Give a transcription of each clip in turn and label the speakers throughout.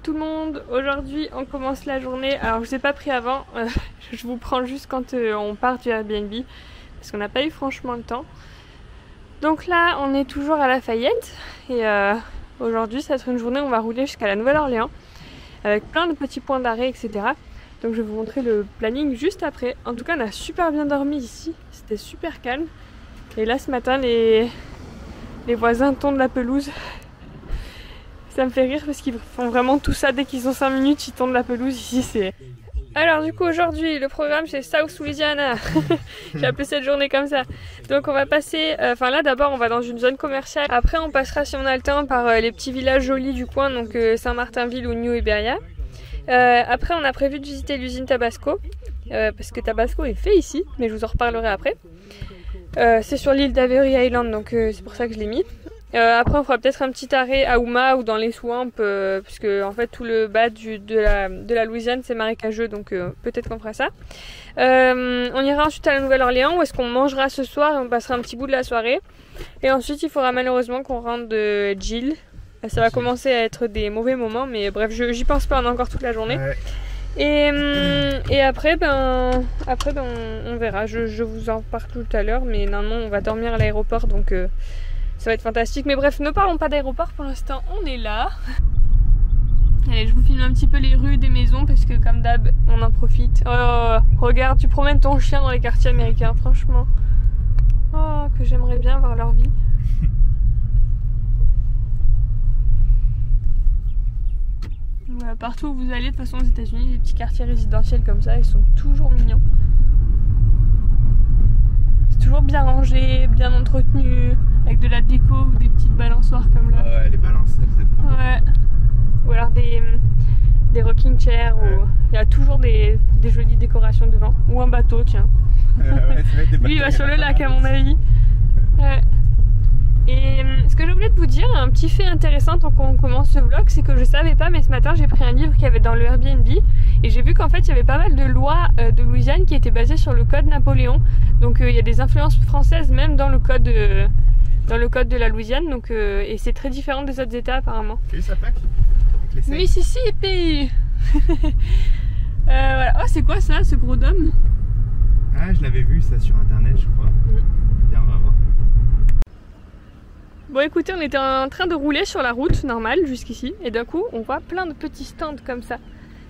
Speaker 1: tout le monde, aujourd'hui on commence la journée, alors je vous ai pas pris avant, je vous prends juste quand on part du Airbnb parce qu'on n'a pas eu franchement le temps. Donc là on est toujours à Lafayette et aujourd'hui ça va être une journée où on va rouler jusqu'à la Nouvelle-Orléans avec plein de petits points d'arrêt etc. Donc je vais vous montrer le planning juste après. En tout cas on a super bien dormi ici, c'était super calme et là ce matin les voisins tondent la pelouse. Ça me fait rire parce qu'ils font vraiment tout ça dès qu'ils ont 5 minutes, ils tondent la pelouse ici. C'est. Alors du coup aujourd'hui le programme c'est South Louisiana. J'ai appelé cette journée comme ça. Donc on va passer, enfin là d'abord on va dans une zone commerciale. Après on passera si on a le temps par les petits villages jolis du coin, donc Saint-Martinville ou New Iberia. Après on a prévu de visiter l'usine Tabasco. Parce que Tabasco est fait ici, mais je vous en reparlerai après. C'est sur l'île d'Avery Island, donc c'est pour ça que je l'ai mis. Après on fera peut-être un petit arrêt à Houma ou dans les swamps puisque en fait tout le bas de la Louisiane c'est marécageux, donc peut-être qu'on fera ça. On ira ensuite à la Nouvelle-Orléans où est-ce qu'on mangera ce soir et on passera un petit bout de la soirée. Et ensuite il faudra malheureusement qu'on rentre de Jill. Ça va commencer à être des mauvais moments, mais bref j'y pense pas, on a encore toute la journée. Ouais. Et après on verra, je vous en parle tout à l'heure, mais normalement on va dormir à l'aéroport, donc ça va être fantastique. Mais bref, ne parlons pas d'aéroport pour l'instant, on est là. Allez, je vous filme un petit peu les rues des maisons parce que comme d'hab, on en profite. Oh, regarde, tu promènes ton chien dans les quartiers américains, franchement. Oh, que j'aimerais bien voir leur vie. Voilà, partout où vous allez, de toute façon aux États-Unis, les petits quartiers résidentiels comme ça, ils sont toujours mignons. C'est toujours bien rangé, bien entretenu, avec de la déco ou des petites balançoires comme là.
Speaker 2: Ouais, les balançoires, c'est trop bien. Ouais.
Speaker 1: Ou alors des rocking chairs, ouais. Où il y a toujours des jolies décorations devant. Ou un bateau, tiens.
Speaker 2: Ouais,
Speaker 1: lui, il va sur le lac à mon avis. Ouais. Et ce que je voulais vous dire, un petit fait intéressant tant qu'on commence ce vlog, c'est que je savais pas, mais ce matin j'ai pris un livre qu'il y avait dans le Airbnb et j'ai vu qu'en fait il y avait pas mal de lois de Louisiane qui étaient basées sur le code Napoléon. Donc il y a des influences françaises même dans le code de la Louisiane, donc et c'est très différent des autres états apparemment.
Speaker 2: T'as vu sa plaque?
Speaker 1: Mississippi. Voilà. Oh, c'est quoi ça, ce gros dôme?
Speaker 2: Ah, je l'avais vu ça sur internet, je crois. Bien, on va voir.
Speaker 1: Bon écoutez, on était en train de rouler sur la route normale jusqu'ici et d'un coup on voit plein de petits stands comme ça.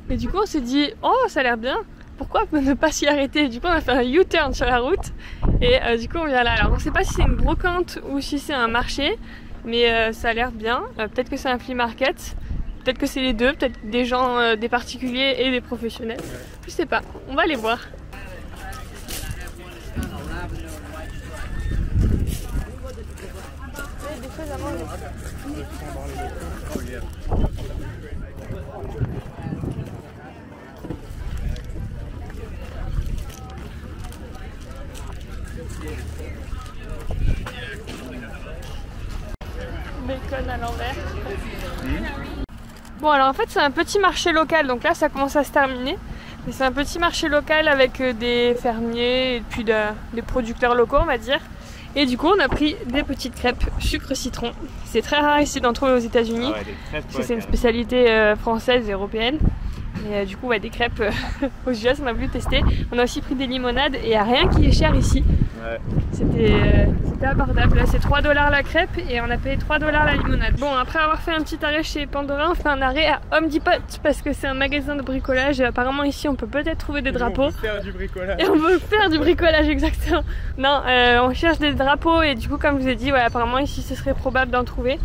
Speaker 1: Et du coup on s'est dit, oh ça a l'air bien, pourquoi ne pas s'y arrêter? Du coup on a fait un U-turn sur la route et du coup on vient là. Alors on sait pas si c'est une brocante ou si c'est un marché, mais ça a l'air bien. Peut-être que c'est un flea market, peut-être que c'est les deux, peut-être des gens, des particuliers et des professionnels. Je sais pas, on va aller voir. Bacon à l'envers. Bon alors en fait c'est un petit marché local, donc là ça commence à se terminer. Mais c'est un petit marché local avec des fermiers et puis des producteurs locaux on va dire. Et du coup on a pris des petites crêpes sucre citron. C'est très rare ici d'en trouver aux États-Unis. Ah ouais, parce que c'est une spécialité française et européenne. Et du coup ouais, des crêpes aux US on a voulu tester. On a aussi pris des limonades et il n'y a rien qui est cher ici. Ouais. C'était abordable. Là c'est 3 $ la crêpe et on a payé 3 $ la limonade. Bon après avoir fait un petit arrêt chez Pandora, on fait un arrêt à Home Depot parce que c'est un magasin de bricolage et apparemment ici on peut peut-être trouver des drapeaux.
Speaker 2: On peut faire du bricolage.
Speaker 1: Et on veut faire du bricolage exactement. Non, on cherche des drapeaux et du coup comme je vous ai dit, ouais, apparemment ici ce serait probable d'en trouver.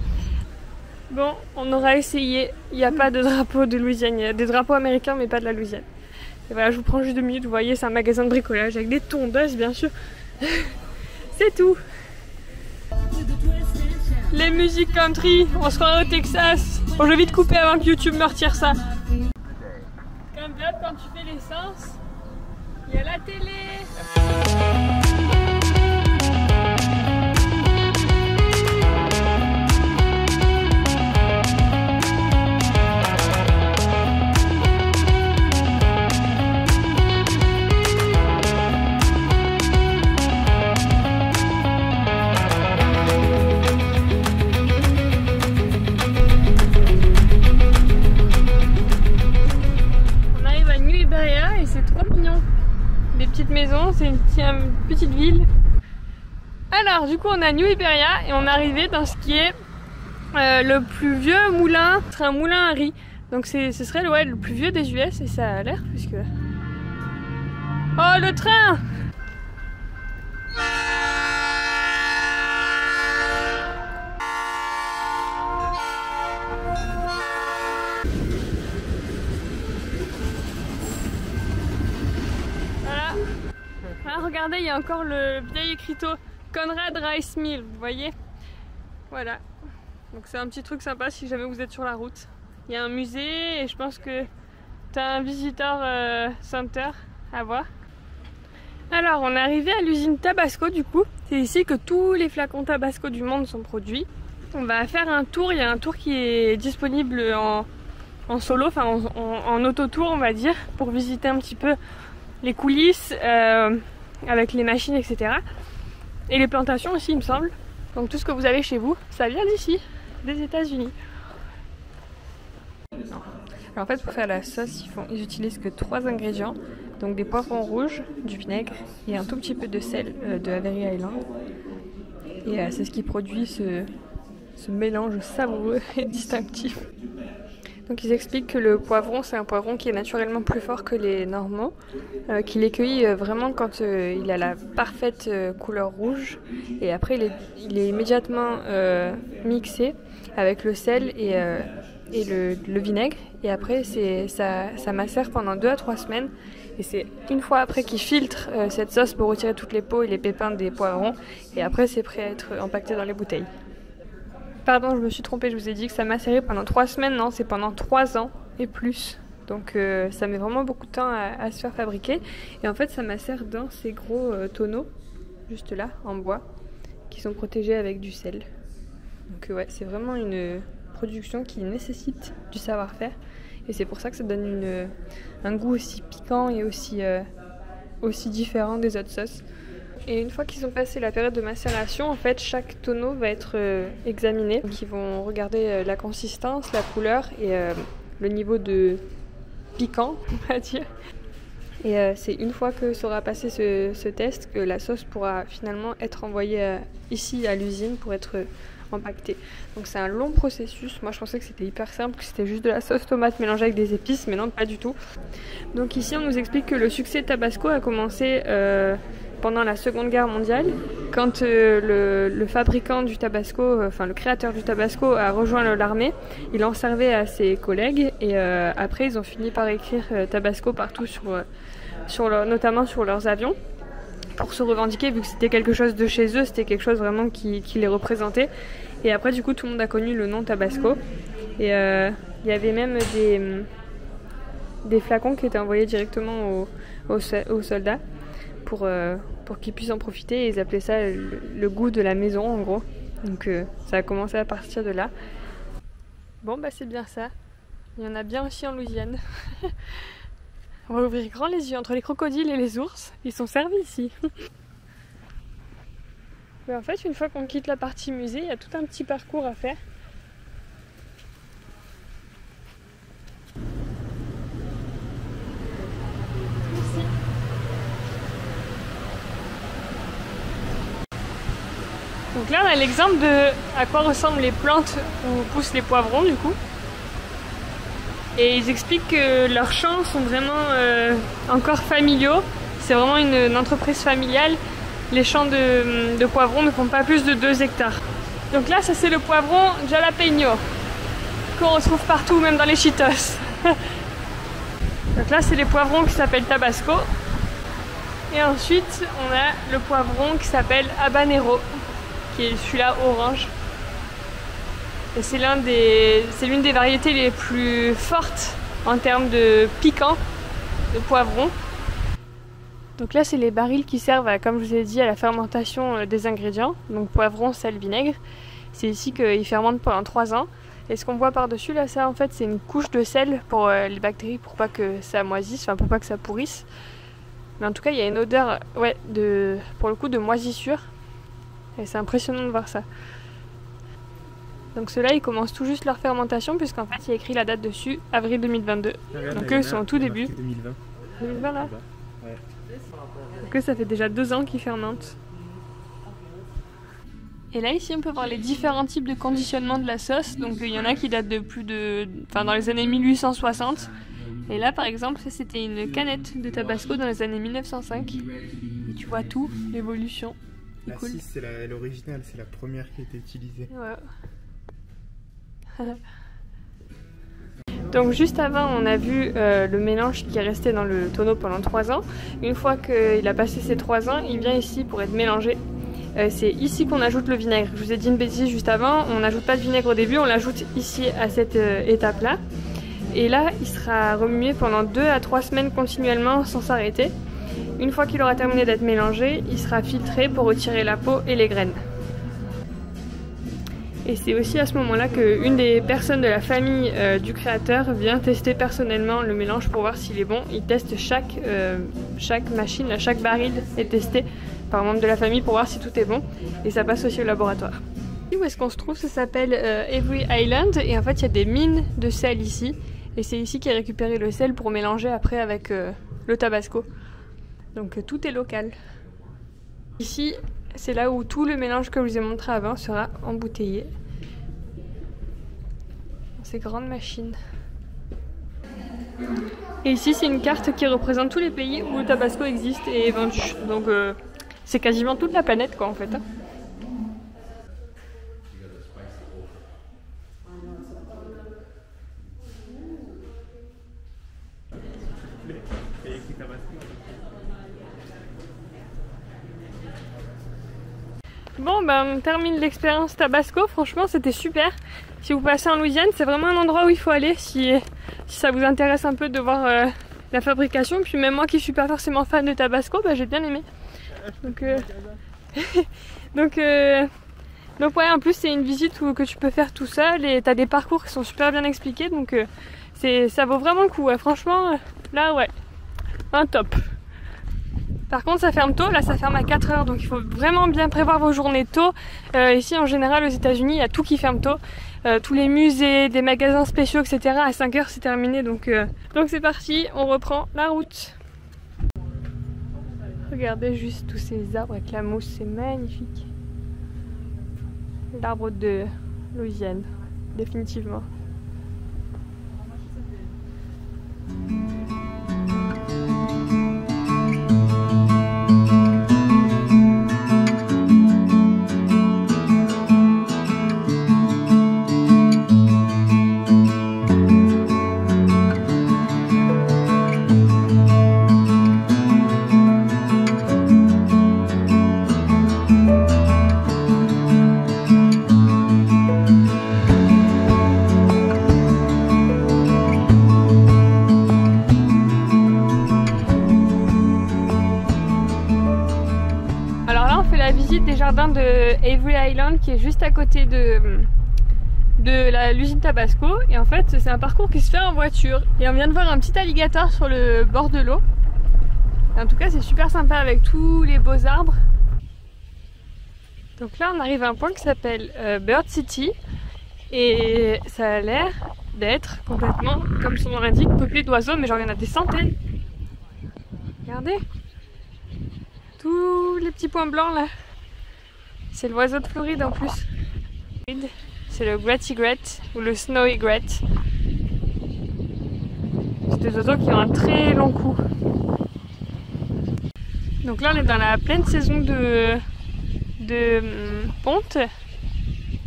Speaker 1: Bon, on aura essayé, il n'y a pas de drapeau de Louisiane, il y a des drapeaux américains mais pas de la Louisiane. Et voilà, je vous prends juste 2 minutes, vous voyez c'est un magasin de bricolage avec des tondeuses bien sûr. C'est tout. Les musiques country, on se croirait au Texas. Bon, je vais vite couper avant que YouTube me retire ça. Comme d'hab, quand tu fais l'essence, il y a la télé. c'est une petite ville. Alors du coup on est à New Iberia et on est arrivé dans ce qui est le plus vieux moulin, c'est un moulin à riz. Donc ce serait ouais, le plus vieux des US et ça a l'air puisque... Oh le train! Voilà. Ah, regardez, il y a encore le vieil écriteau Conrad Rice Mill, vous voyez? Voilà. Donc c'est un petit truc sympa si jamais vous êtes sur la route. Il y a un musée et je pense que tu as un visitor center à voir. Alors on est arrivé à l'usine Tabasco du coup. C'est ici que tous les flacons Tabasco du monde sont produits. On va faire un tour, il y a un tour qui est disponible en solo, enfin en auto-tour on va dire, pour visiter un petit peu les coulisses avec les machines etc. Et les plantations aussi il me semble. Donc tout ce que vous avez chez vous, ça vient d'ici, des États-Unis. Alors en fait pour faire la sauce, ils utilisent que 3 ingrédients. Donc des poivrons rouges, du vinaigre et un tout petit peu de sel de Avery Island. Et c'est ce qui produit ce mélange savoureux et distinctif. Donc ils expliquent que le poivron, c'est un poivron qui est naturellement plus fort que les normaux, qu'il est cueilli vraiment quand il a la parfaite couleur rouge. Et après il est immédiatement mixé avec le sel et le vinaigre. Et après ça macère pendant 2 à 3 semaines. Et c'est une fois après qu'ils filtrent cette sauce pour retirer toutes les peaux et les pépins des poivrons. Et après c'est prêt à être empaqueté dans les bouteilles. Pardon, je me suis trompée, je vous ai dit que ça macérait pendant 3 semaines, non, c'est pendant 3 ans et plus. Donc ça met vraiment beaucoup de temps à se faire fabriquer. Et en fait ça macère dans ces gros tonneaux, juste là, en bois, qui sont protégés avec du sel. Donc ouais, c'est vraiment une production qui nécessite du savoir-faire. Et c'est pour ça que ça donne un goût aussi piquant et aussi différent des autres sauces. Et une fois qu'ils ont passé la période de macération, en fait, chaque tonneau va être examiné. Donc ils vont regarder la consistance, la couleur et le niveau de piquant, on va dire. Et c'est une fois que sera passé ce test que la sauce pourra finalement être envoyée ici à l'usine pour être empaquetée. Donc c'est un long processus. Moi je pensais que c'était hyper simple, que c'était juste de la sauce tomate mélangée avec des épices, mais non, pas du tout. Donc ici on nous explique que le succès Tabasco a commencé pendant la Seconde Guerre mondiale, quand le fabricant du Tabasco, enfin le créateur du Tabasco a rejoint l'armée, il en servait à ses collègues et après ils ont fini par écrire Tabasco partout notamment sur leurs avions pour se revendiquer, vu que c'était quelque chose de chez eux, c'était quelque chose vraiment qui les représentait. Et après du coup tout le monde a connu le nom Tabasco et il y avait même des flacons qui étaient envoyés directement aux soldats pour qu'ils puissent en profiter, et ils appelaient ça le goût de la maison en gros. Donc ça a commencé à partir de là. Bon bah c'est bien ça, il y en a bien aussi en Louisiane. On va ouvrir grand les yeux entre les crocodiles et les ours, ils sont servis ici. Mais en fait une fois qu'on quitte la partie musée, il y a tout un petit parcours à faire. Donc là on a l'exemple de à quoi ressemblent les plantes où poussent les poivrons du coup. Et ils expliquent que leurs champs sont vraiment encore familiaux. C'est vraiment une entreprise familiale. Les champs de poivrons ne font pas plus de 2 hectares. Donc là ça c'est le poivron jalapeno qu'on retrouve partout, même dans les Cheetos. Donc là c'est les poivrons qui s'appellent Tabasco. Et ensuite on a le poivron qui s'appelle habanero, qui est celui-là orange. Et c'est l'une des variétés les plus fortes en termes de piquant de poivron. Donc là c'est les barils qui servent, comme je vous ai dit, à la fermentation des ingrédients. Donc poivron, sel, vinaigre. C'est ici qu'ils fermentent pendant 3 ans. Et ce qu'on voit par-dessus là, ça en fait c'est une couche de sel pour les bactéries, pour pas que ça moisisse, enfin pour pas que ça pourrisse. Mais en tout cas il y a une odeur, ouais, pour le coup de moisissure. Et c'est impressionnant de voir ça. Donc ceux-là ils commencent tout juste leur fermentation, puisqu'en fait il y a écrit la date dessus, avril 2022. Donc eux sont au tout début.
Speaker 2: 2020.
Speaker 1: 2020 là.
Speaker 2: Ouais.
Speaker 1: Donc ça fait déjà 2 ans qu'il fermente. Et là ici on peut voir les différents types de conditionnement de la sauce. Donc il y en a qui datent de dans les années 1860. Et là par exemple ça c'était une canette de Tabasco dans les années 1905. Et tu vois tout, l'évolution.
Speaker 2: La
Speaker 1: cool.
Speaker 2: 6 c'est l'original, c'est la première qui a été utilisée.
Speaker 1: Ouais. Donc juste avant on a vu le mélange qui est resté dans le tonneau pendant 3 ans. Une fois qu'il a passé ces 3 ans, il vient ici pour être mélangé. C'est ici qu'on ajoute le vinaigre. Je vous ai dit une bêtise juste avant, on n'ajoute pas de vinaigre au début, on l'ajoute ici à cette étape-là. Et là, il sera remué pendant 2 à 3 semaines continuellement sans s'arrêter. Une fois qu'il aura terminé d'être mélangé, il sera filtré pour retirer la peau et les graines. Et c'est aussi à ce moment-là qu'une des personnes de la famille du créateur vient tester personnellement le mélange pour voir s'il est bon. Il teste chaque machine, chaque baril est testé par membre de la famille pour voir si tout est bon. Et ça passe aussi au laboratoire. Où est-ce qu'on se trouve? Ça s'appelle Avery Island. Et en fait, il y a des mines de sel ici. Et c'est ici qu'est récupéré le sel pour mélanger après avec le tabasco. Donc tout est local. Ici, c'est là où tout le mélange que je vous ai montré avant sera embouteillé. Ces grandes machines. Et ici, c'est une carte qui représente tous les pays où le tabasco existe et est vendu. Donc c'est quasiment toute la planète quoi en fait. Bon ben on termine l'expérience Tabasco, franchement c'était super. Si vous passez en Louisiane, c'est vraiment un endroit où il faut aller si ça vous intéresse un peu de voir la fabrication. Puis même moi qui suis pas forcément fan de Tabasco, j'ai bien aimé. Donc donc ouais, en plus c'est une visite que tu peux faire tout seul et t'as des parcours qui sont super bien expliqués. Donc ça vaut vraiment le coup, ouais. Franchement là ouais, un top. Par contre ça ferme tôt, là ça ferme à 4 h, donc il faut vraiment bien prévoir vos journées tôt. Ici en général aux États-Unis il y a tout qui ferme tôt. Tous les musées, des magasins spéciaux, etc. À 5 h c'est terminé, donc c'est parti, on reprend la route. Regardez juste tous ces arbres avec la mousse, c'est magnifique. L'arbre de Louisiane, définitivement. De Avery Island qui est juste à côté de l'usine Tabasco, et en fait c'est un parcours qui se fait en voiture et on vient de voir un petit alligator sur le bord de l'eau. En tout cas c'est super sympa avec tous les beaux arbres. Donc là on arrive à un point qui s'appelle Bird City et ça a l'air d'être complètement, comme son nom l'indique, peuplé d'oiseaux, mais genre il y en a des centaines. Regardez tous les petits points blancs là. C'est l'oiseau de Floride en plus. C'est le Great Egret ou le Snow Egret. C'est des oiseaux qui ont un très long cou. Donc là on est dans la pleine saison de ponte.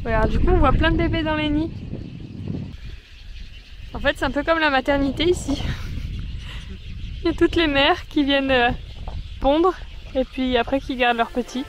Speaker 1: Voilà, du coup on voit plein de bébés dans les nids. En fait c'est un peu comme la maternité ici. Il y a toutes les mères qui viennent pondre et puis après qui gardent leurs petits.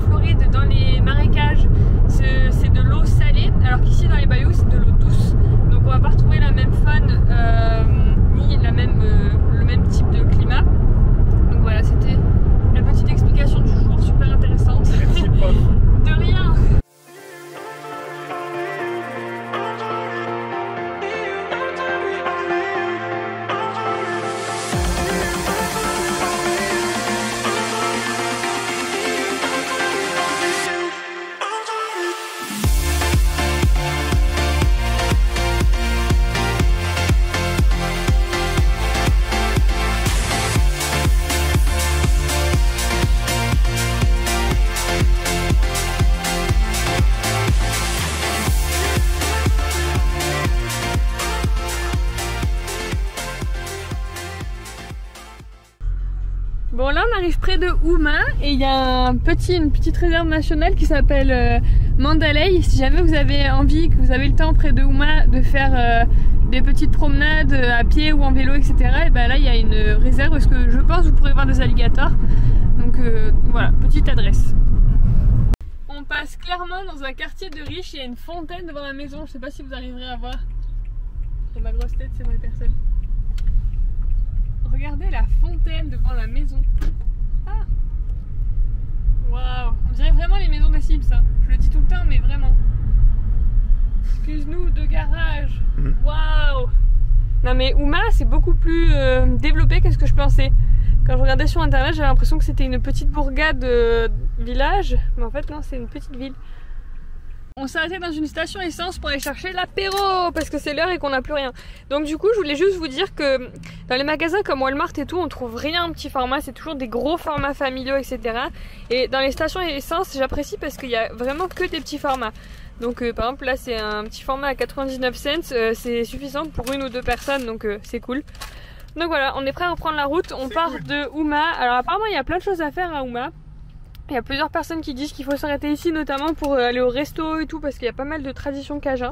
Speaker 1: Floride, dans les marécages, c'est de l'eau salée, alors qu'ici dans les bayous c'est de l'eau douce. Donc on va pas retrouver la même faune ni le même type de climat. Donc voilà, c'était la petite explication du jour, super intéressante.
Speaker 2: Merci prof.
Speaker 1: De rien. Bon là on arrive près de Houma et il y a une petite réserve nationale qui s'appelle Mandalay. Si jamais vous avez envie, que vous avez le temps près de Houma de faire des petites promenades à pied ou en vélo, etc. Et ben là il y a une réserve parce que je pense que vous pourrez voir des alligators. Donc voilà, petite adresse. On passe clairement dans un quartier de riches, il y a une fontaine devant la maison, je sais pas si vous arriverez à voir. Dans ma grosse tête c'est vraie personne. Regardez la fontaine devant la maison. Ah, waouh, on dirait vraiment les maisons des Sims, ça. Je le dis tout le temps, mais vraiment. Excuse-nous, de garage. Waouh. Non mais Houma, c'est beaucoup plus développé que ce que je pensais. Quand je regardais sur internet, j'avais l'impression que c'était une petite bourgade village, mais en fait non, c'est une petite ville. On s'est arrêté dans une station essence pour aller chercher l'apéro parce que c'est l'heure et qu'on n'a plus rien. Donc du coup je voulais juste vous dire que dans les magasins comme Walmart et tout, on trouve rien en petit format, c'est toujours des gros formats familiaux, etc. Et dans les stations essence j'apprécie parce qu'il y a vraiment que des petits formats. Donc par exemple là c'est un petit format à 99 cents, c'est suffisant pour une ou deux personnes, donc c'est cool. Donc voilà, on est prêt à reprendre la route, on part de Houma. Alors apparemment il y a plein de choses à faire à Houma. Il y a plusieurs personnes qui disent qu'il faut s'arrêter ici notamment pour aller au resto et tout parce qu'il y a pas mal de traditions cajun.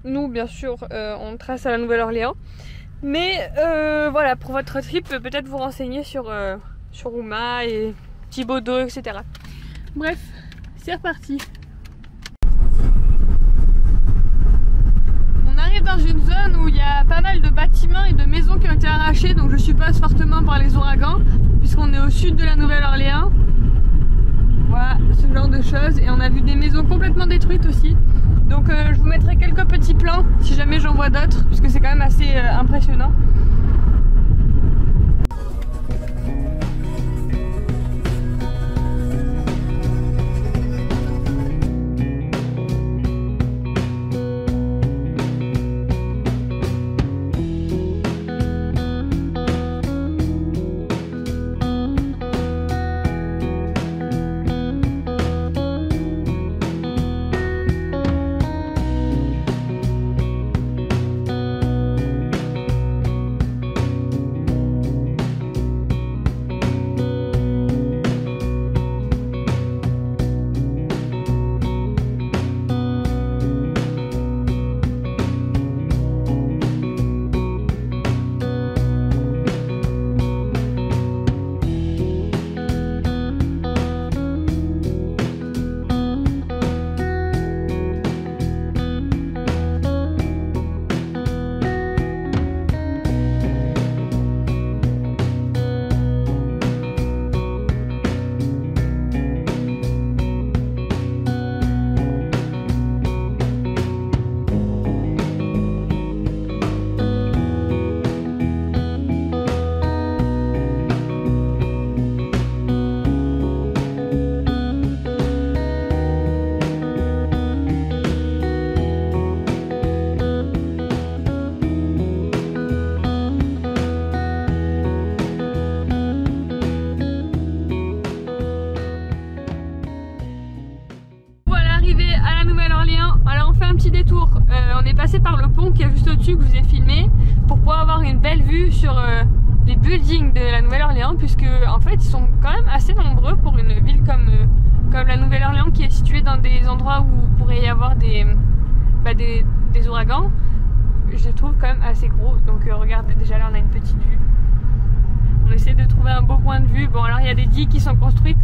Speaker 1: Nous bien sûr on trace à la Nouvelle-Orléans. Mais voilà, pour votre trip peut-être vous renseigner sur Houma et Thibodaux, etc. Bref, c'est reparti. On arrive dans une zone où il y a pas mal de bâtiments et de maisons qui ont été arrachées, donc je suppose fortement par les ouragans puisqu'on est au sud de la Nouvelle-Orléans. Voilà, ce genre de choses. Et on a vu des maisons complètement détruites aussi. Donc je vous mettrai quelques petits plans si jamais j'en vois d'autres, puisque c'est quand même assez impressionnant. On est passé par le pont qui est juste au-dessus que je vous ai filmé pour pouvoir avoir une belle vue sur les buildings de la Nouvelle-Orléans, puisque en fait ils sont quand même assez nombreux pour une ville comme la Nouvelle-Orléans qui est située dans des endroits où il pourrait y avoir des ouragans. Je les trouve quand même assez gros, donc regardez, déjà là on a une petite vue. On essaie de trouver un beau point de vue. Bon, alors il y a des digues qui sont construites.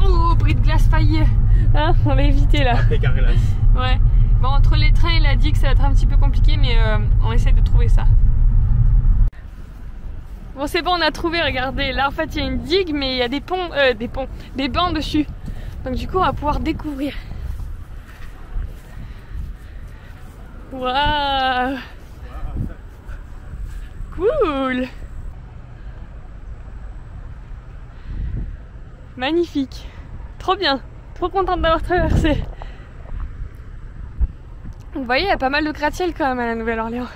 Speaker 1: Oh, bris de glace failli. Hein, on l'a évité là. Ouais. Bon, entre les trains et la digue, ça va être un petit peu compliqué, mais on essaie de trouver ça. Bon, c'est bon, on a trouvé, regardez. Là, en fait, il y a une digue, mais il y a des bancs dessus. Donc, du coup, on va pouvoir découvrir. Waouh! Cool! Magnifique! Trop bien! Trop contente d'avoir traversé. Vous voyez, il y a pas mal de gratte-ciel quand même à la Nouvelle-Orléans.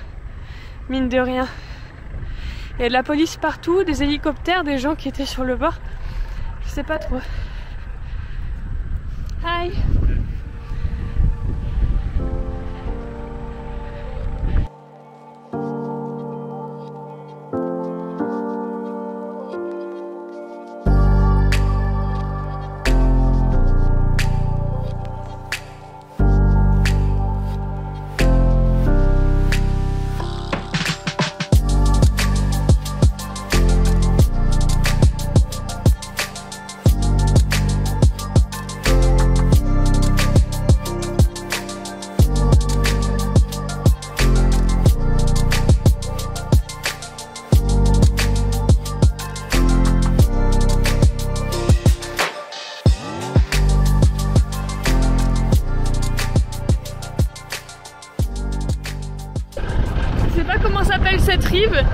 Speaker 1: Mine de rien. Il y a de la police partout, des hélicoptères, des gens qui étaient sur le bord. Je sais pas trop. Hi! Cette rive,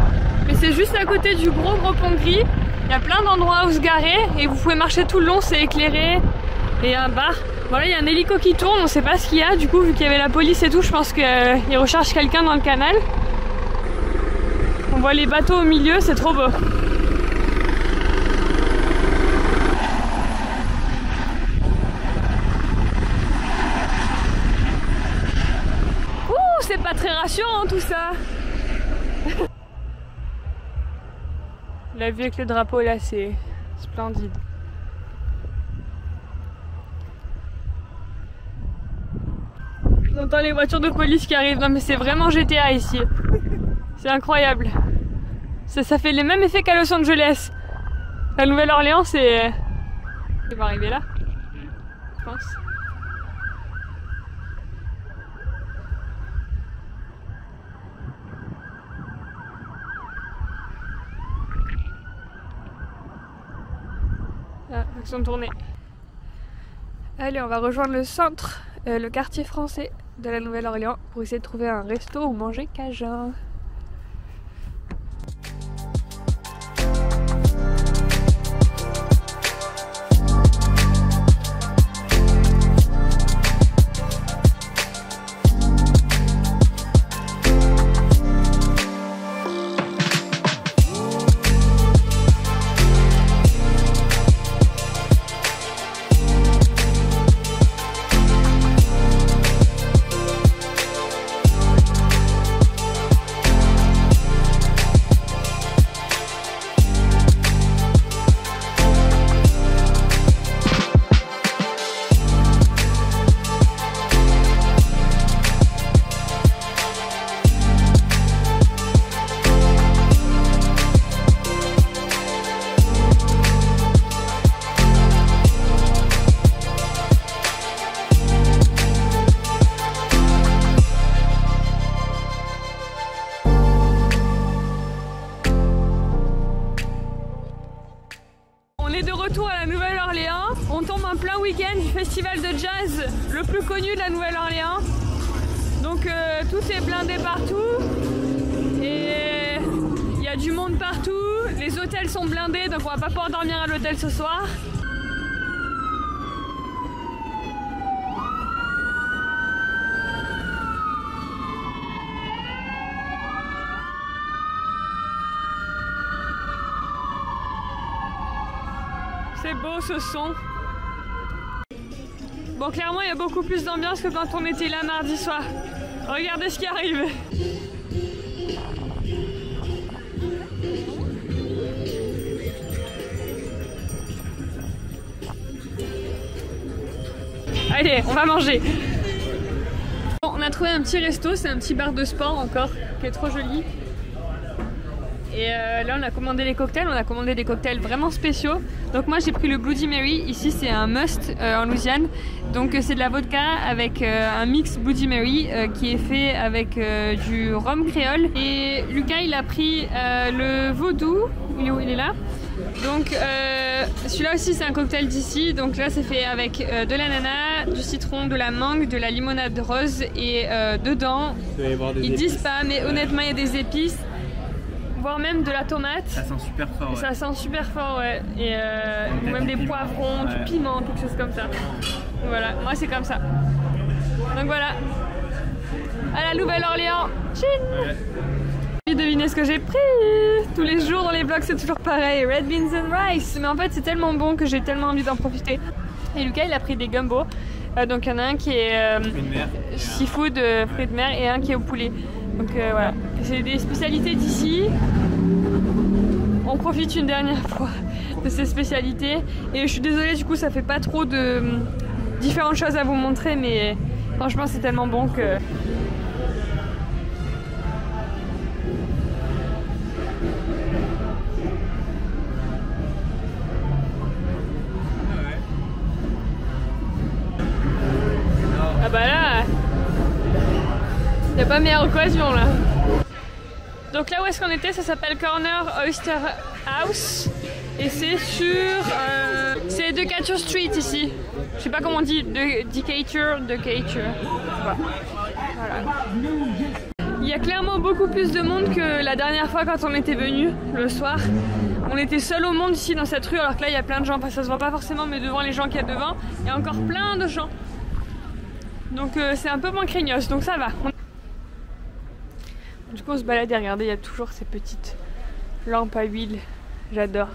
Speaker 1: mais c'est juste à côté du gros pont gris. Il y a plein d'endroits où se garer et vous pouvez marcher tout le long, c'est éclairé. Et il y a un bar. Voilà, il y a un hélico qui tourne, on sait pas ce qu'il y a. Du coup, vu qu'il y avait la police et tout, je pense qu'ils recherchent quelqu'un dans le canal. On voit les bateaux au milieu, c'est trop beau. Ouh, c'est pas très rassurant tout ça. La vue avec le drapeau là, c'est splendide. On entend les voitures de police qui arrivent. Non mais c'est vraiment GTA ici. C'est incroyable. Ça fait les mêmes effets qu'à Los Angeles. La Nouvelle-Orléans, c'est... Ça va arriver là, je pense. Ah, action tournée. Allez, on va rejoindre le centre, le quartier français de la Nouvelle-Orléans pour essayer de trouver un resto ou manger cajun. On tombe en plein week-end du festival de jazz le plus connu de la Nouvelle-Orléans. Donc tout est blindé partout et il y a du monde partout. Les hôtels sont blindés, donc on va pas pouvoir dormir à l'hôtel ce soir. C'est beau ce son. Bon, clairement, il y a beaucoup plus d'ambiance que quand on était là mardi soir. Regardez ce qui arrive. Allez, on va manger. Bon, on a trouvé un petit resto, c'est un petit bar de sport encore, qui est trop joli. Et là on a commandé les cocktails, on a commandé des cocktails vraiment spéciaux. Donc moi j'ai pris le Bloody Mary, ici c'est un must en Louisiane. Donc c'est de la vodka avec un mix Bloody Mary qui est fait avec du rhum créole. Et Lucas il a pris le Vaudou, il est là. Donc celui-là aussi c'est un cocktail d'ici. Donc là c'est fait avec de l'ananas, du citron, de la mangue, de la limonade rose. Et dedans, ils disent pas mais honnêtement il y a des épices. Voire même de la tomate. Ça
Speaker 2: sent super fort. Ouais.
Speaker 1: Ça sent super fort, ouais. Et ou même des poivrons, du piment, quelque chose comme ça. Voilà, moi c'est comme ça. Donc voilà. À la Nouvelle-Orléans. Chine. Ouais. Devinez ce que j'ai pris. Tous les jours dans les vlogs c'est toujours pareil. Red beans and rice. Mais en fait c'est tellement bon que j'ai tellement envie d'en profiter. Et Lucas il a pris des gumbo. Donc il y en a un qui est seafood, fruits de mer, et un qui est au poulet. Donc voilà, c'est des spécialités d'ici. On profite une dernière fois de ces spécialités. Et je suis désolée, du coup ça fait pas trop de différentes choses à vous montrer, mais franchement c'est tellement bon que... Ah bah là, y a pas meilleure occasion là. Donc là où est-ce qu'on était, ça s'appelle Corner Oyster House. Et c'est sur... c'est Decatur Street ici. Je sais pas comment on dit, Decatur. Voilà. Il y a clairement beaucoup plus de monde que la dernière fois quand on était venu le soir. On était seul au monde ici dans cette rue, alors que là il y a plein de gens. Enfin, ça se voit pas forcément, mais devant les gens qu'il y a devant, il y a encore plein de gens. Donc c'est un peu moins craignos, donc ça va. Du coup on se balade et regardez, il y a toujours ces petites lampes à huile, j'adore.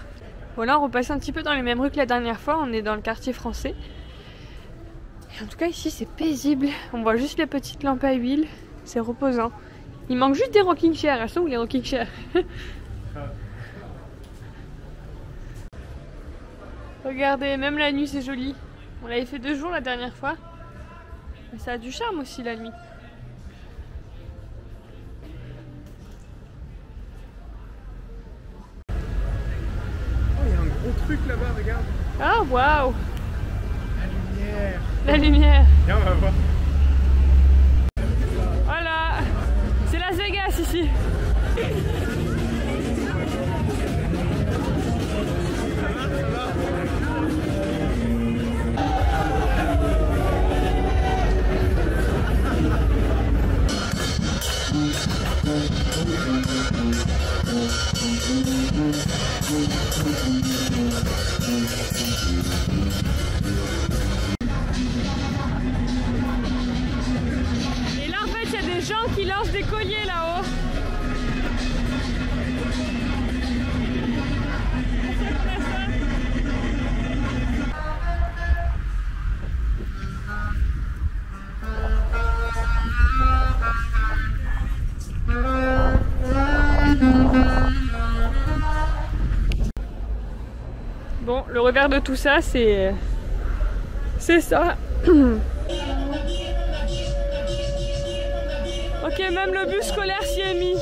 Speaker 1: Bon là on repasse un petit peu dans les mêmes rues que la dernière fois, on est dans le quartier français. Et en tout cas ici c'est paisible, on voit juste les petites lampes à huile, c'est reposant. Il manque juste des rocking chairs, elles sont où les rocking chairs? Regardez, même la nuit c'est joli. On l'avait fait 2 jours la dernière fois. Mais ça a du charme aussi la nuit.
Speaker 2: Oh, il y a un gros truc là-bas, regarde.
Speaker 1: Ah, waouh!
Speaker 2: La lumière.
Speaker 1: La lumière.
Speaker 2: Viens, on va voir.
Speaker 1: Voilà! C'est Las Vegas ici. Et là en fait il y a des gens qui lancent des colliers là-haut. Bon, le revers de tout ça, c'est ça. Ok, même le bus scolaire s'y est mis.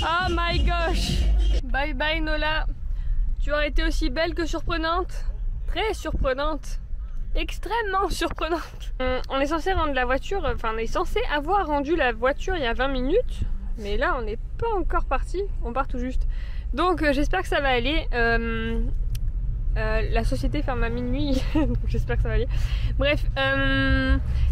Speaker 1: Oh my gosh. Bye bye Nola. Tu aurais été aussi belle que surprenante. Très surprenante. Extrêmement surprenante. On est censé rendre la voiture, enfin on est censé avoir rendu la voiture il y a 20 minutes. Mais là on n'est pas encore parti, on part tout juste. Donc j'espère que ça va aller. La société ferme à minuit, donc j'espère que ça va aller. Bref,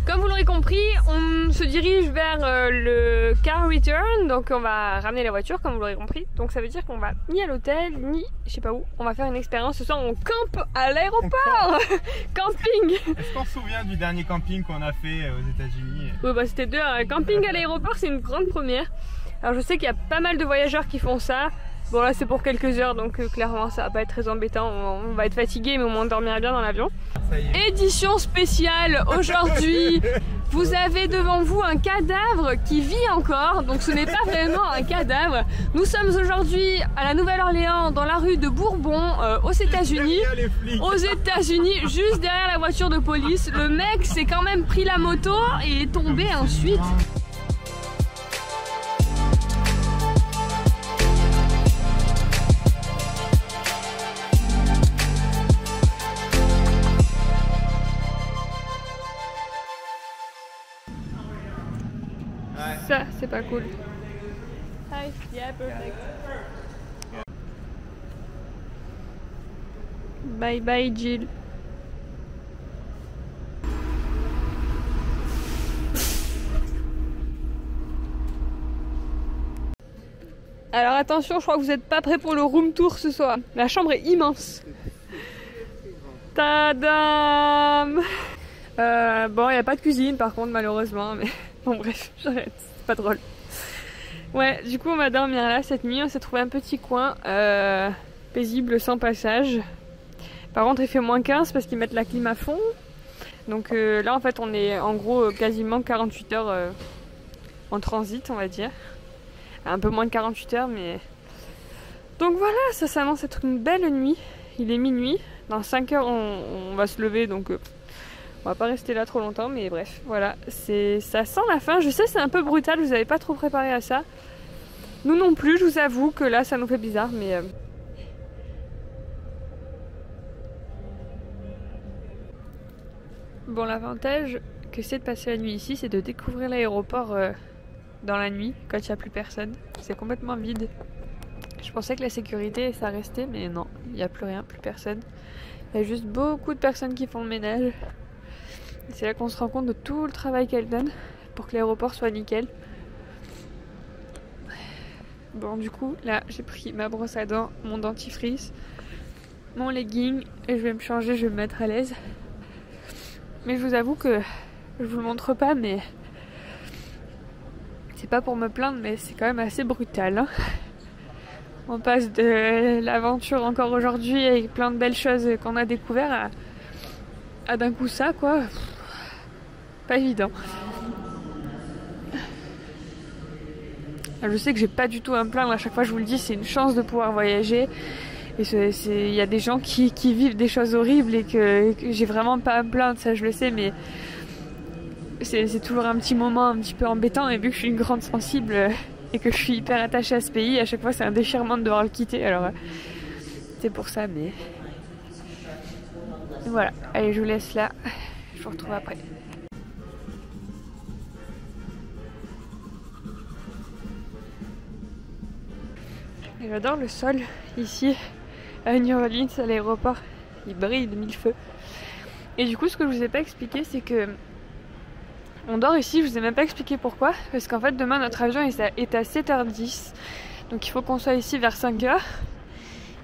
Speaker 1: comme vous l'aurez compris, on se dirige vers le car return, donc on va ramener la voiture comme vous l'aurez compris. Donc ça veut dire qu'on va ni à l'hôtel, ni je sais pas où, on va faire une expérience. Ce soir on campe à l'aéroport. Camping.
Speaker 2: Est-ce qu'on se souvient du dernier camping qu'on a fait aux États-Unis?
Speaker 1: Oui, bah c'était 2 heures. Camping à l'aéroport, c'est une grande première. Alors je sais qu'il y a pas mal de voyageurs qui font ça. Bon là c'est pour quelques heures, donc clairement ça va pas être très embêtant, on va être fatigué mais au moins on dormira bien dans l'avion. Édition spéciale aujourd'hui. Vous avez devant vous un cadavre qui vit encore, donc ce n'est pas vraiment un cadavre. Nous sommes aujourd'hui à la Nouvelle-Orléans, dans la rue de Bourbon, aux États-Unis. Aux États-Unis, juste derrière la voiture de police. Le mec s'est quand même pris la moto et est tombé ensuite. Ça, c'est pas cool. Hi, yeah, perfect. Bye bye, Jill. Alors attention, je crois que vous n'êtes pas prêts pour le room tour ce soir. La chambre est immense. Tadam! Bon, il n'y a pas de cuisine par contre, malheureusement. Mais bon, bref, j'arrête. C'est pas drôle. Ouais, du coup, on va dormir là cette nuit. On s'est trouvé un petit coin paisible, sans passage. Par contre, il fait moins 15 parce qu'ils mettent la clim à fond. Donc là, en fait, on est en gros quasiment 48 heures en transit, on va dire. Un peu moins de 48 heures, mais... Donc voilà, ça s'annonce être une belle nuit. Il est minuit. Dans 5 heures, on va se lever, donc on va pas rester là trop longtemps. Mais bref, voilà. Ça sent la fin. Je sais, c'est un peu brutal, vous n'avez pas trop préparé à ça. Nous non plus, je vous avoue que là, ça nous fait bizarre, mais... Bon, l'avantage que c'est de passer la nuit ici, c'est de découvrir l'aéroport dans la nuit, quand il n'y a plus personne. C'est complètement vide. Je pensais que la sécurité, ça restait, mais non, il n'y a plus rien, plus personne. Il y a juste beaucoup de personnes qui font le ménage. C'est là qu'on se rend compte de tout le travail qu'elles donnent pour que l'aéroport soit nickel. Bon, du coup, là, j'ai pris ma brosse à dents, mon dentifrice, mon legging, et je vais me changer, je vais me mettre à l'aise. Mais je vous avoue que je vous le montre pas, mais c'est pas pour me plaindre, mais c'est quand même assez brutal. Hein. On passe de l'aventure encore aujourd'hui avec plein de belles choses qu'on a découvert à d'un coup ça, quoi. Pas évident. Je sais que j'ai pas du tout à me plaindre, à chaque fois je vous le dis, c'est une chance de pouvoir voyager. Et il y a des gens qui vivent des choses horribles et que j'ai vraiment pas à me plaindre, ça je le sais, mais c'est toujours un petit moment un petit peu embêtant, et vu que je suis une grande sensible et que je suis hyper attachée à ce pays, à chaque fois c'est un déchirement de devoir le quitter, alors c'est pour ça, mais voilà. Allez, je vous laisse là, je vous retrouve après. Et j'adore le sol ici à New Orleans, à l'aéroport, il brille de mille feux. Et du coup, ce que je vous ai pas expliqué, c'est que on dort ici, je vous ai même pas expliqué pourquoi, parce qu'en fait demain notre avion est à 7h10, donc il faut qu'on soit ici vers 5h.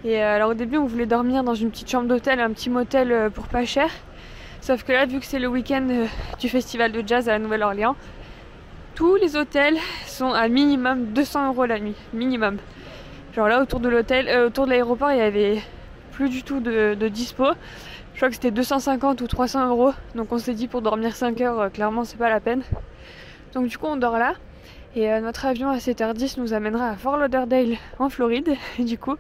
Speaker 1: Et alors au début on voulait dormir dans une petite chambre d'hôtel, un petit motel pour pas cher, sauf que là vu que c'est le week-end du festival de jazz à la Nouvelle-Orléans, tous les hôtels sont à minimum 200 € la nuit, minimum. Genre là autour de l'hôtel, autour de l'aéroport il y avait plus du tout de dispo. Je crois que c'était 250 ou 300 €. Donc on s'est dit pour dormir 5 heures, clairement c'est pas la peine. Donc du coup on dort là. Et notre avion à 7h10 nous amènera à Fort Lauderdale en Floride. Et du coup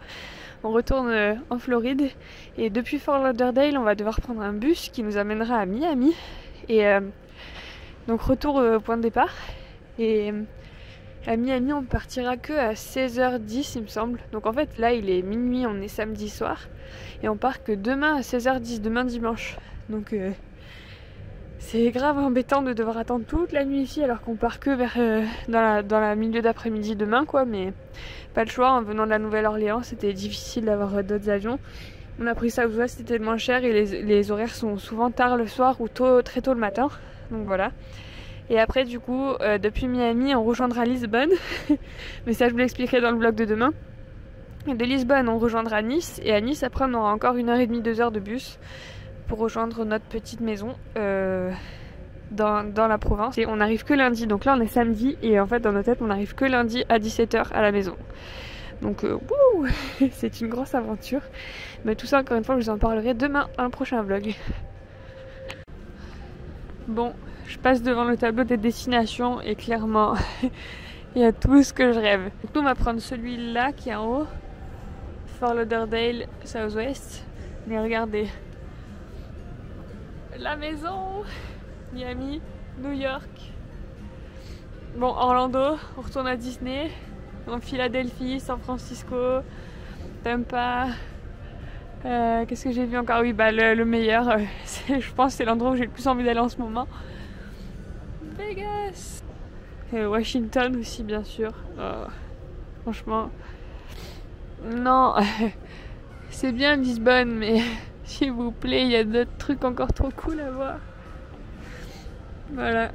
Speaker 1: on retourne en Floride. Et depuis Fort Lauderdale on va devoir prendre un bus qui nous amènera à Miami. Et donc retour au point de départ. Et à Miami on partira que à 16h10 il me semble. Donc en fait là il est minuit, on est samedi soir. Et on part que demain à 16h10, demain dimanche. Donc c'est grave embêtant de devoir attendre toute la nuit ici alors qu'on part que vers dans la milieu d'après-midi demain, quoi. Mais pas le choix, en venant de la Nouvelle-Orléans c'était difficile d'avoir d'autres avions. On a pris Southwest, c'était moins cher, et les horaires sont souvent tard le soir ou très tôt le matin. Donc voilà. Et après du coup depuis Miami on rejoindra Lisbonne. Mais ça je vous l'expliquerai dans le vlog de demain. Et de Lisbonne on rejoindra Nice, et à Nice après on aura encore 1h30, 2 heures de bus pour rejoindre notre petite maison dans la province. Et on arrive que lundi, donc là on est samedi, et en fait dans nos têtes on arrive que lundi à 17h à la maison. Donc c'est une grosse aventure. Mais tout ça encore une fois je vous en parlerai demain dans le prochain vlog. Bon, je passe devant le tableau des destinations et clairement il y a tout ce que je rêve. Donc nous on va prendre celui-là qui est en haut, Fort Lauderdale, Southwest. Mais regardez, la maison, Miami, New York. Bon, Orlando, on retourne à Disney. Donc Philadelphie, San Francisco, Tampa. Qu'est-ce que j'ai vu encore? Oui, bah le meilleur, je pense que c'est l'endroit où j'ai le plus envie d'aller en ce moment. Vegas. Et Washington aussi, bien sûr. Franchement, non, c'est bien Lisbonne, mais s'il vous plaît, il y a d'autres trucs encore trop cool à voir. Voilà.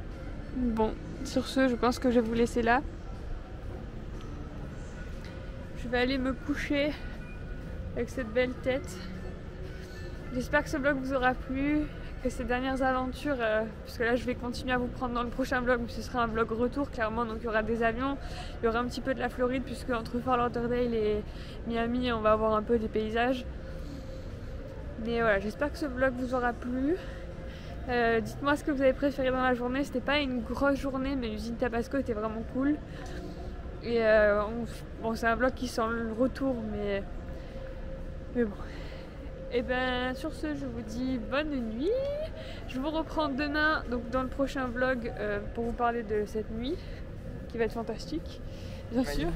Speaker 1: Bon, sur ce, je pense que je vais vous laisser là. Je vais aller me coucher avec cette belle tête. J'espère que ce vlog vous aura plu, que ces dernières aventures, parce que là je vais continuer à vous prendre dans le prochain vlog, mais ce sera un vlog retour clairement, donc il y aura des avions, il y aura un petit peu de la Floride, puisque entre Fort Lauderdale et Miami on va avoir un peu des paysages. Mais voilà, j'espère que ce vlog vous aura plu. Dites-moi ce que vous avez préféré dans la journée. C'était pas une grosse journée, mais l'usine Tabasco était vraiment cool. Et bon, c'est un vlog qui sent le retour, mais bon. Et ben sur ce, je vous dis bonne nuit. Je vous reprends demain, donc dans le prochain vlog, pour vous parler de cette nuit, qui va être fantastique, bien sûr.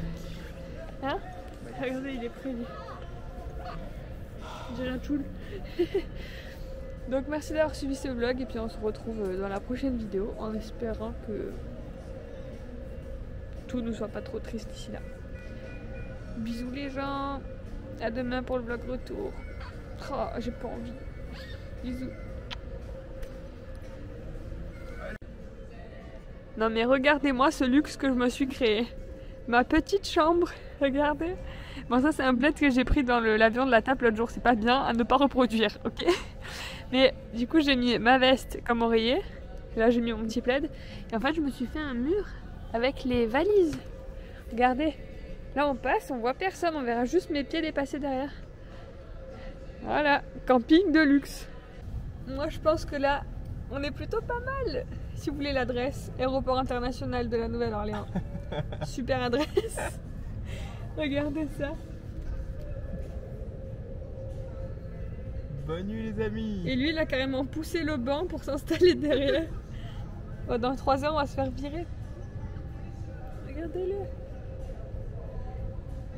Speaker 1: Hein? Regardez, il est prêt lui. J'ai la choule. Donc merci d'avoir suivi ce vlog et puis on se retrouve dans la prochaine vidéo en espérant que tout ne soit pas trop triste d'ici là. Bisous les gens, à demain pour le vlog retour. Oh, j'ai pas envie. Bisous. Non mais regardez-moi ce luxe que je me suis créé. Ma petite chambre, regardez. Bon ça c'est un bled que j'ai pris dans l'avion de la table l'autre jour, c'est pas bien, à ne pas reproduire, ok? Mais du coup j'ai mis ma veste comme oreiller, là j'ai mis mon petit plaid, et en fait je me suis fait un mur avec les valises. Regardez, là on passe, on voit personne, on verra juste mes pieds dépasser derrière. Voilà, camping de luxe. Moi je pense que là on est plutôt pas mal. Si vous voulez l'adresse, aéroport international de la Nouvelle-Orléans. Super adresse. Regardez ça.
Speaker 2: Bonne nuit les amis.
Speaker 1: Et lui il a carrément poussé le banc pour s'installer derrière. Oh, dans 3 heures on va se faire virer. Regardez-le.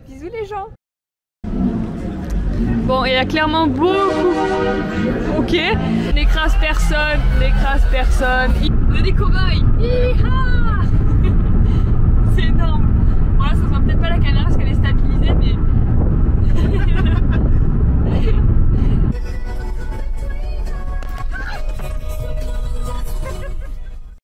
Speaker 1: Bisous les gens. Bon, il y a clairement beaucoup. Ok. N'écrase personne, n'écrase personne. On est des cobayes.